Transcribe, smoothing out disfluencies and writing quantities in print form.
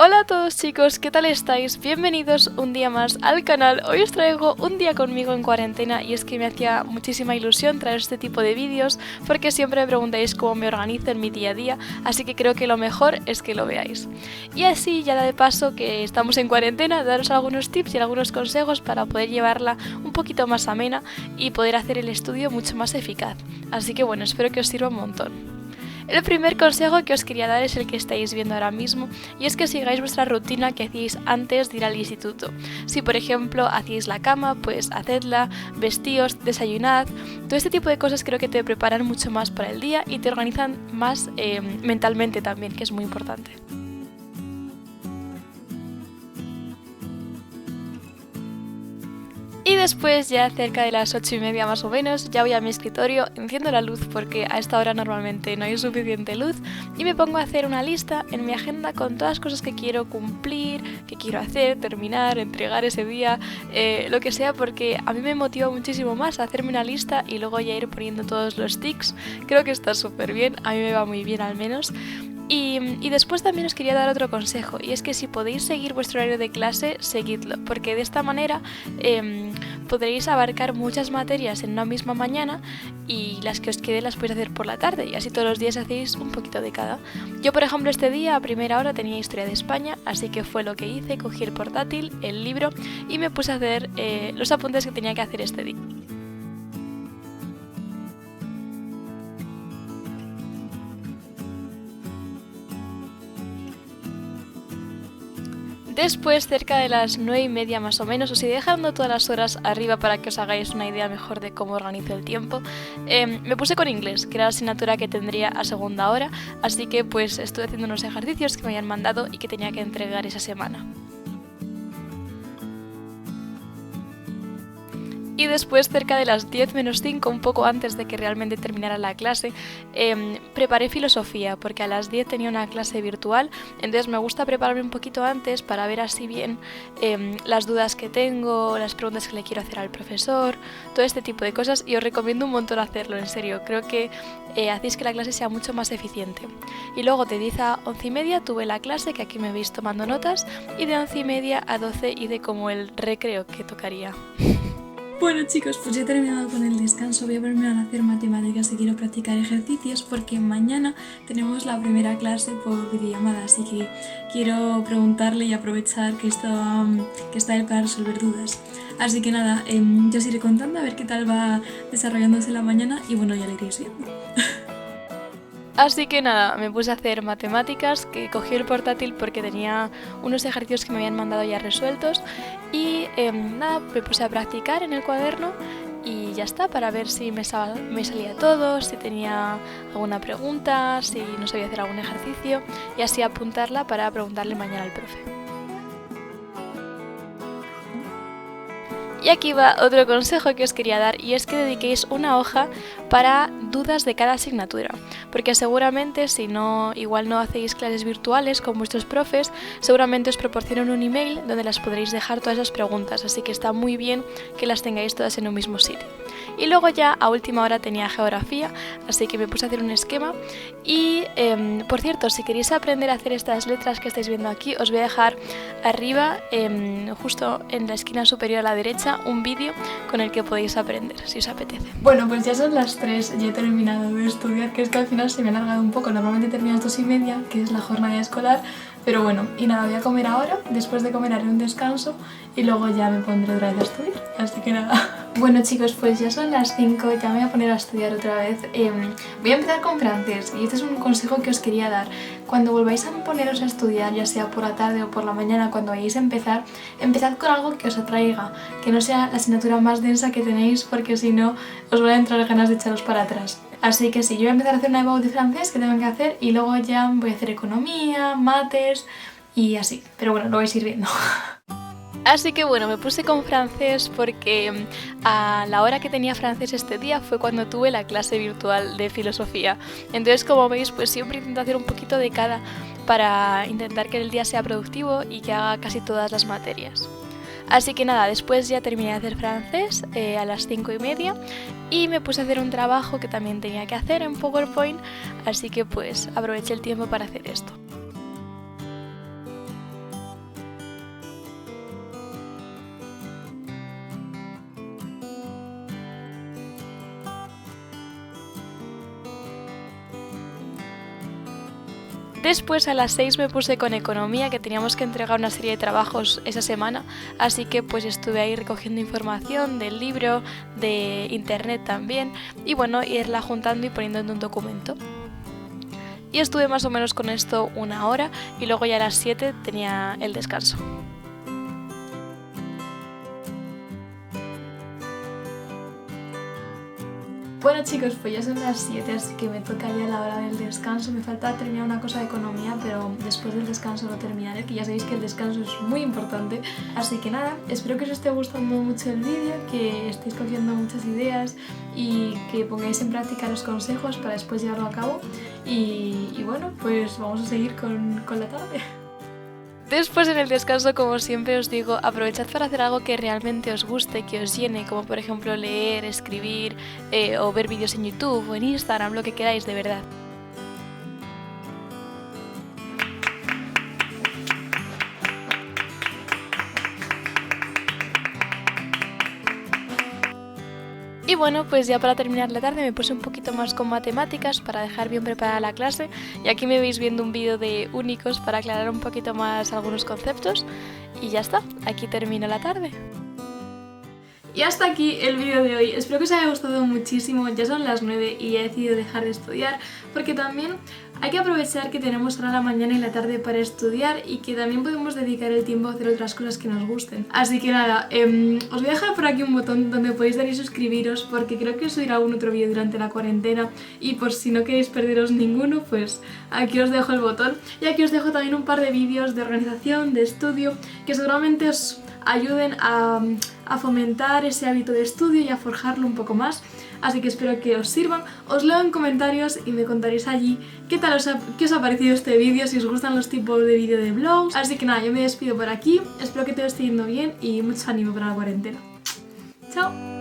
Hola a todos chicos, ¿qué tal estáis? Bienvenidos un día más al canal. Hoy os traigo un día conmigo en cuarentena y es que me hacía muchísima ilusión traer este tipo de vídeos porque siempre me preguntáis cómo me organizo en mi día a día, así que creo que lo mejor es que lo veáis. Y así, ya de paso que estamos en cuarentena, daros algunos tips y algunos consejos para poder llevarla un poquito más amena y poder hacer el estudio mucho más eficaz. Así que bueno, espero que os sirva un montón. El primer consejo que os quería dar es el que estáis viendo ahora mismo, y es que sigáis vuestra rutina que hacíais antes de ir al instituto. Si por ejemplo hacíais la cama, pues hacedla, vestíos, desayunad. Todo este tipo de cosas creo que te preparan mucho más para el día y te organizan más mentalmente también, que es muy importante. Y después, ya cerca de las 8:30 más o menos, ya voy a mi escritorio, enciendo la luz porque a esta hora normalmente no hay suficiente luz y me pongo a hacer una lista en mi agenda con todas las cosas que quiero cumplir, que quiero hacer, terminar, entregar ese día, lo que sea, porque a mí me motiva muchísimo más hacerme una lista y luego ya ir poniendo todos los tics. Creo que está súper bien, a mí me va muy bien al menos. Y después también os quería dar otro consejo, y es que si podéis seguir vuestro horario de clase, seguidlo, porque de esta manera podréis abarcar muchas materias en una misma mañana y las que os queden las podéis hacer por la tarde, y así todos los días hacéis un poquito de cada. Yo, por ejemplo, este día a primera hora tenía Historia de España, así que fue lo que hice, cogí el portátil, el libro y me puse a hacer los apuntes que tenía que hacer este día. Después, cerca de las 9:30 más o menos, os iré dejando todas las horas arriba para que os hagáis una idea mejor de cómo organizo el tiempo. Me puse con inglés, que era la asignatura que tendría a segunda hora, así que pues estuve haciendo unos ejercicios que me habían mandado y que tenía que entregar esa semana. Y después, cerca de las 10 menos 5, un poco antes de que realmente terminara la clase, preparé filosofía, porque a las 10 tenía una clase virtual, entonces me gusta prepararme un poquito antes para ver así bien las dudas que tengo, las preguntas que le quiero hacer al profesor, todo este tipo de cosas, y os recomiendo un montón hacerlo, en serio, creo que hacéis que la clase sea mucho más eficiente. Y luego de 10 a 11:30 tuve la clase, que aquí me veis tomando notas, y de 11:30 a 12 hice como el recreo que tocaría. Bueno chicos, pues ya he terminado con el descanso, voy a ponerme a hacer matemáticas y quiero practicar ejercicios porque mañana tenemos la primera clase por videollamada, así que quiero preguntarle y aprovechar que está él para resolver dudas. Así que nada, yo os iré contando a ver qué tal va desarrollándose la mañana y bueno, ya lo iréis viendo. Así que nada, me puse a hacer matemáticas, que cogí el portátil porque tenía unos ejercicios que me habían mandado ya resueltos y nada, me puse a practicar en el cuaderno y ya está, para ver si me salía todo, si tenía alguna pregunta, si no sabía hacer algún ejercicio y así apuntarla para preguntarle mañana al profe. Y aquí va otro consejo que os quería dar, y es que dediquéis una hoja para dudas de cada asignatura, porque seguramente si no, igual no hacéis clases virtuales con vuestros profes, seguramente os proporcionan un email donde las podréis dejar todas esas preguntas, así que está muy bien que las tengáis todas en un mismo sitio. Y luego ya a última hora tenía geografía, así que me puse a hacer un esquema y por cierto, si queréis aprender a hacer estas letras que estáis viendo aquí, os voy a dejar arriba, justo en la esquina superior a la derecha, un vídeo con el que podéis aprender, si os apetece. Bueno, pues ya son las 3, ya he terminado de estudiar, que es que al final se me ha alargado un poco, normalmente terminas 2:30, que es la jornada escolar, pero bueno, y nada, voy a comer ahora, después de comer haré un descanso y luego ya me pondré otra vez a estudiar, así que nada. Bueno chicos, pues ya son las 5, ya me voy a poner a estudiar otra vez. Voy a empezar con francés y este es un consejo que os quería dar. Cuando volváis a poneros a estudiar, ya sea por la tarde o por la mañana, cuando vayáis a empezar, empezad con algo que os atraiga, que no sea la asignatura más densa que tenéis, porque si no os van a entrar ganas de echaros para atrás. Así que sí, yo voy a empezar a hacer una EBAU de francés que tengo que hacer y luego ya voy a hacer economía, mates y así, pero bueno, lo vais a ir viendo. Así que bueno, me puse con francés porque a la hora que tenía francés este día fue cuando tuve la clase virtual de filosofía. Entonces, como veis, pues siempre intento hacer un poquito de cada para intentar que el día sea productivo y que haga casi todas las materias. Así que nada, después ya terminé de hacer francés a las 5:30 y me puse a hacer un trabajo que también tenía que hacer en PowerPoint, así que pues aproveché el tiempo para hacer esto. Después a las 6 me puse con economía, que teníamos que entregar una serie de trabajos esa semana, así que pues estuve ahí recogiendo información del libro, de internet también, y bueno, irla juntando y poniendo en un documento. Y estuve más o menos con esto 1 hora y luego ya a las 7 tenía el descanso. Bueno chicos, pues ya son las 7, así que me toca ya la hora del descanso. Me falta terminar una cosa de economía, pero después del descanso lo terminaré, que ya sabéis que el descanso es muy importante. Así que nada, espero que os esté gustando mucho el vídeo, que estéis cogiendo muchas ideas y que pongáis en práctica los consejos para después llevarlo a cabo. Y bueno, pues vamos a seguir con la tarde. Después en el descanso, como siempre os digo, aprovechad para hacer algo que realmente os guste, que os llene, como por ejemplo leer, escribir o ver vídeos en YouTube o en Instagram, lo que queráis de verdad. Y bueno, pues ya para terminar la tarde me puse un poquito más con matemáticas para dejar bien preparada la clase, y aquí me veis viendo un vídeo de únicos para aclarar un poquito más algunos conceptos, y ya está, aquí termino la tarde. Y hasta aquí el vídeo de hoy. Espero que os haya gustado muchísimo. Ya son las 9 y he decidido dejar de estudiar porque también hay que aprovechar que tenemos ahora la mañana y la tarde para estudiar y que también podemos dedicar el tiempo a hacer otras cosas que nos gusten. Así que nada, os voy a dejar por aquí un botón donde podéis dar y suscribiros, porque creo que os subiré algún otro vídeo durante la cuarentena, y por si no queréis perderos ninguno, pues aquí os dejo el botón. Y aquí os dejo también un par de vídeos de organización, de estudio, que seguramente os ayuden a fomentar ese hábito de estudio y a forjarlo un poco más. Así que espero que os sirvan. Os leo en comentarios y me contaréis allí qué os ha parecido este vídeo, si os gustan los tipos de vídeo de vlogs. Así que nada, yo me despido por aquí. Espero que todo esté yendo bien y mucho ánimo para la cuarentena. ¡Chao!